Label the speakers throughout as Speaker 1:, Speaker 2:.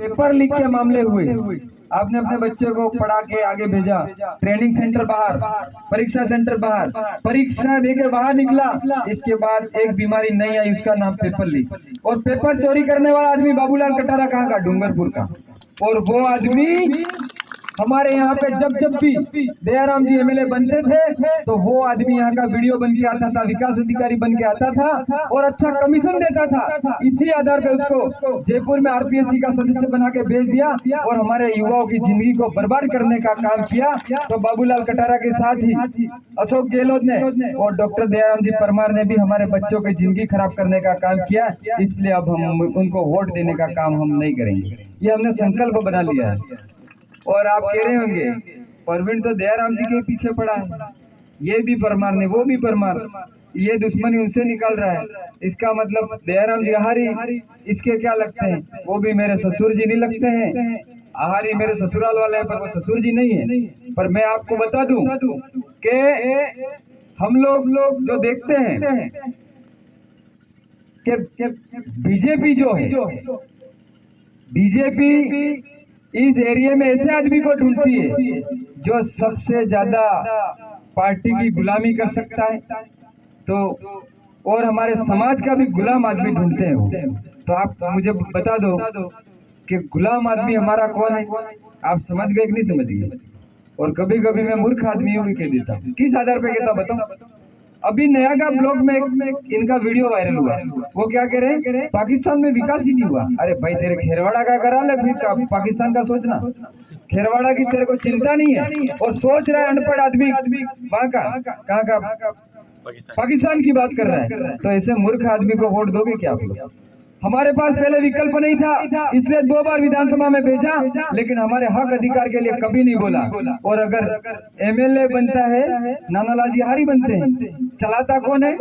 Speaker 1: Paper leak के मामले हुए, आपने अपने बच्चे को पढ़ा के आगे भेजा, ट्रेनिंग सेंटर बाहर, परीक्षा सेंटर बाहर, परीक्षा देके बाहर निकला, इसके बाद एक बीमारी नहीं आई, उसका नाम पेपर लीक। और पेपर चोरी करने वाला आदमी बाबूलाल कटारा कहाँ का? डूंगरपुर का। और वो आदमी हमारे यहाँ पे जब भी दयाराम जी एमएलए बनते थे तो वो आदमी यहाँ का वीडियो बन के आता था, विकास अधिकारी बन के आता था और अच्छा कमीशन देता था। इसी आधार पे उसको जयपुर में आरपीएससी का सदस्य बना के भेज दिया और हमारे युवाओं की जिंदगी को बर्बाद करने का काम किया। तो बाबूलाल कटारा के साथ ही अशोक गहलोत ने और डॉक्टर दयाराम जी परमार ने भी हमारे बच्चों की जिंदगी खराब करने का काम किया। इसलिए अब हम उनको वोट देने का काम हम नहीं करेंगे, ये हमने संकल्प बना लिया है। और आप कह रहे होंगे परवीन तो दयाराम जी के पीछे पड़ा है, ये भी परमार ने, वो भी परमार, ये दुश्मनी उनसे निकाल रहा है, इसका मतलब दयाराम जी आहारी इसके क्या लगते हैं? वो भी मेरे ससुर जी नहीं लगते हैं। आहारी मेरे ससुराल वाले हैं पर वो ससुर जी नहीं है। पर मैं आपको बता दूं कि हम लोग जो देखते हैं कि बीजेपी जो है, बीजेपी इस एरिया में ऐसे आदमी को ढूंढती है जो सबसे ज्यादा पार्टी की गुलामी कर सकता है, तो और हमारे समाज का भी गुलाम आदमी ढूंढते हैं वो। तो आप मुझे बता दो कि गुलाम आदमी हमारा कौन है? आप समझ गए कि नहीं समझ गए? और कभी कभी मैं मूर्ख आदमी हूँ भी कह देता हूँ। किस आधार पे कहता बताओ? अभी नया का ब्लॉग में इनका वीडियो वायरल हुआ, वो क्या कह रहे हैं? पाकिस्तान में विकास ही नहीं हुआ। अरे भाई तेरे खेरवाड़ा का करा ले, फिर पाकिस्तान का सोचना। खेरवाड़ा की तेरे को चिंता नहीं है और सोच रहा है अनपढ़ आदमी वहाँ का, कहाँ का? पाकिस्तान की बात कर रहा है। तो ऐसे मूर्ख आदमी को वोट दोगे क्या आप लोग? हमारे पास पहले विकल्प नहीं था, इसलिए 2 बार विधानसभा में भेजा, लेकिन हमारे हक अधिकार के लिए कभी नहीं बोला। और अगर एमएलए बनता है नानालाल जी हारी बनते हैं, चलाता कौन है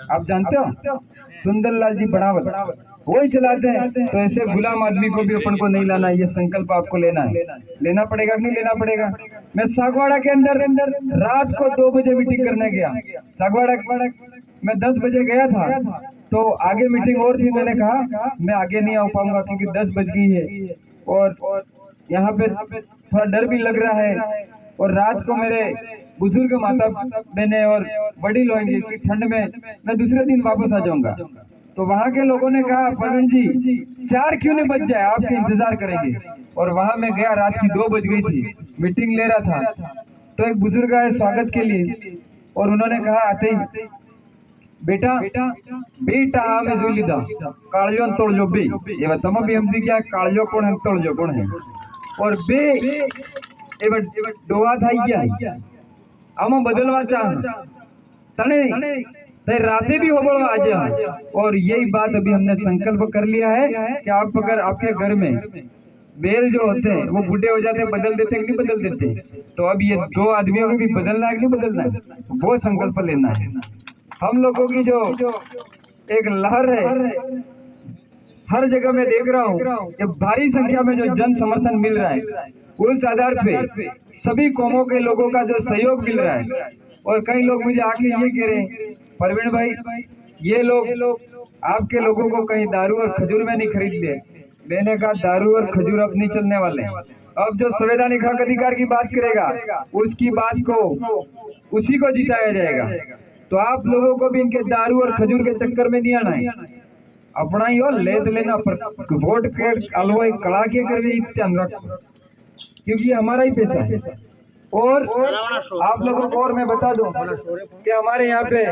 Speaker 1: आप जानते हो? सुंदरलाल जी बढ़ावत, वही चलाते हैं। तो ऐसे गुलाम आदमी को भी अपन को नहीं लाना, ये संकल्प आपको लेना है। लेना पड़ेगा कि नहीं लेना पड़ेगा? मैं सागवाड़ा के अंदर रात को 2 बजे मीटिंग करने गया। सागवाड़ा मैं 10 बजे गया था, तो आगे मीटिंग और थी। मैंने कहा मैं आगे नहीं आ पाऊंगा क्योंकि 10 बज गई है और यहाँ पे थोड़ा डर भी लग रहा है। और रात को मेरे बुजुर्ग माता बहने और बड़ी लोग ठंड में मैं दूसरे दिन वापस आ जाऊंगा। तो वहाँ के लोगों ने कहा परवीन जी 4 क्यों नहीं बज जाए, आपके इंतजार करेंगे। और वहाँ मैं गया, रात की 2 बज गई थी, मीटिंग ले रहा था। तो एक बुजुर्ग आए स्वागत के लिए और उन्होंने कहा आते ही, बेटा हमें जुलिदा कालियों तोड़जो बे, ये बताओ भी हमसे क्या कालियो कौन है तोड़जो कौन है? और बे ए डोवा था क्या हम बदलवा चाह तने ते रातें भी होबड़वा आज। और यही बात अभी हमने संकल्प कर लिया है कि आप अगर आपके घर में बैल जो होते हैं वो बूढ़े हो जाते हैं, बदल देते हैं कि नहीं बदल देते? तो अब ये 2 आदमियों को भी बदलना है कि नहीं बदलना है? वो संकल्प लेना है। हम लोगों की जो एक लहर है, हर जगह मैं देख रहा हूँ कि भारी संख्या में जो जन समर्थन मिल रहा है, उस आधार पे सभी कौमों के लोगों का जो सहयोग मिल रहा है। और कई लोग मुझे आके ये कह रहे हैं परवीन भाई ये लोग आपके लोगों को कहीं दारू और खजूर में नहीं खरीद ले। मैंने कहा दारू और खजूर अब नहीं चलने वाले। अब जो संवैधानिक हक अधिकार की बात करेगा उसकी बात को उसी को जिताया जाएगा। तो आप लोगों को भी इनके दारू और खजूर के चक्कर में नहीं आना है, अपना ही और लेत लेना पर वोट के अलवाई कड़ा के कर, क्योंकि ये हमारा ही पैसा है। और आप लोगों को और मैं बता दूं कि हमारे यहाँ पे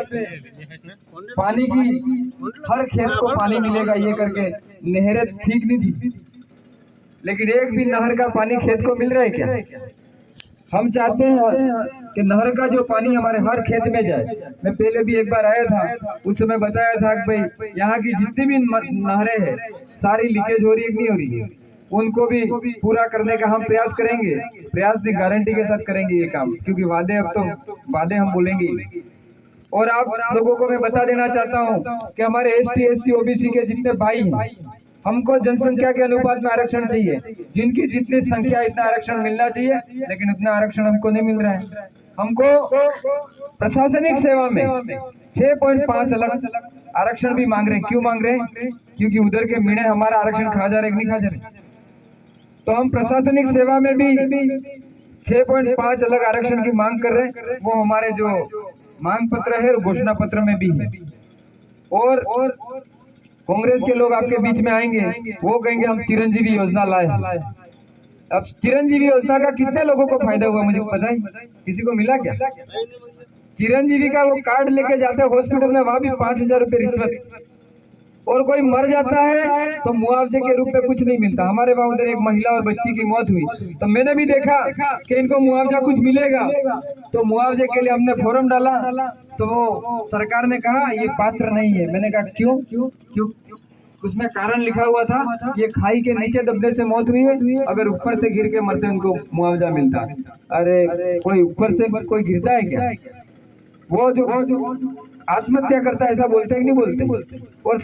Speaker 1: पानी की हर खेत को पानी मिलेगा ये करके नहरें ठीक नहीं थी, लेकिन एक भी नहर का पानी खेत को मिल रहा है क्या? हम चाहते हैं कि नहर का जो पानी हमारे हर खेत में जाए। मैं पहले भी एक बार आया था, उस समय बताया था कि भाई यहाँ की जितनी भी नहरें हैं सारी लीकेज हो रही है कि नहीं हो रही है, उनको भी पूरा करने का हम प्रयास करेंगे। प्रयास नहीं, गारंटी के साथ करेंगे ये काम, क्योंकि वादे अब तो वादे हम बोलेंगे। और आप लोगों को मैं बता देना चाहता हूँ कि हमारे ST SC OBC के जितने भाई हैं, हमको जनसंख्या के अनुपात में आरक्षण चाहिए। जिनकी जितनी संख्या इतना आरक्षण मिलना चाहिए, लेकिन उतना आरक्षण हमको नहीं मिल रहा है। हमको प्रशासनिक सेवा में 6.5 लाख आरक्षण भी मांग रहे हैं। क्यों मांग रहे हैं? क्योंकि उधर के मिणे हमारा आरक्षण खा जा रहे नहीं खा जा रहे। तो हम प्रशासनिक सेवा में भी 6.5 अलग आरक्षण की मांग कर रहे हैं। वो हमारे जो मांग पत्र है और घोषणा पत्र में भी है। और कांग्रेस के लोग आपके बीच में आएंगे, वो कहेंगे हम चिरंजीवी योजना लाए। अब चिरंजीवी योजना का कितने लोगों को फायदा हुआ मुझे पता है? किसी को मिला क्या? चिरंजीवी का वो कार्ड लेके जाते हैं हॉस्पिटल में, वहां भी 5,000 रुपए रिश्वत। और कोई मर जाता है तो मुआवजे के रूप में कुछ नहीं मिलता। हमारे वहां उधर एक महिला और बच्ची की मौत हुई, तो मैंने भी देखा कि इनको मुआवजा कुछ मिलेगा, तो मुआवजे के लिए हमने फॉर्म डाला, तो सरकार ने कहा ये पात्र नहीं है। मैंने कहा क्यों? उसमें कारण लिखा हुआ था, ये खाई के नीचे दबने से मौत हुई है, अगर ऊपर से गिर के मरते उनको मुआवजा मिलता। अरे कोई ऊपर से कोई गिरता है क्या? वो जो आत्महत्या करता है ऐसा बोलते हैं कि नहीं बोलते? और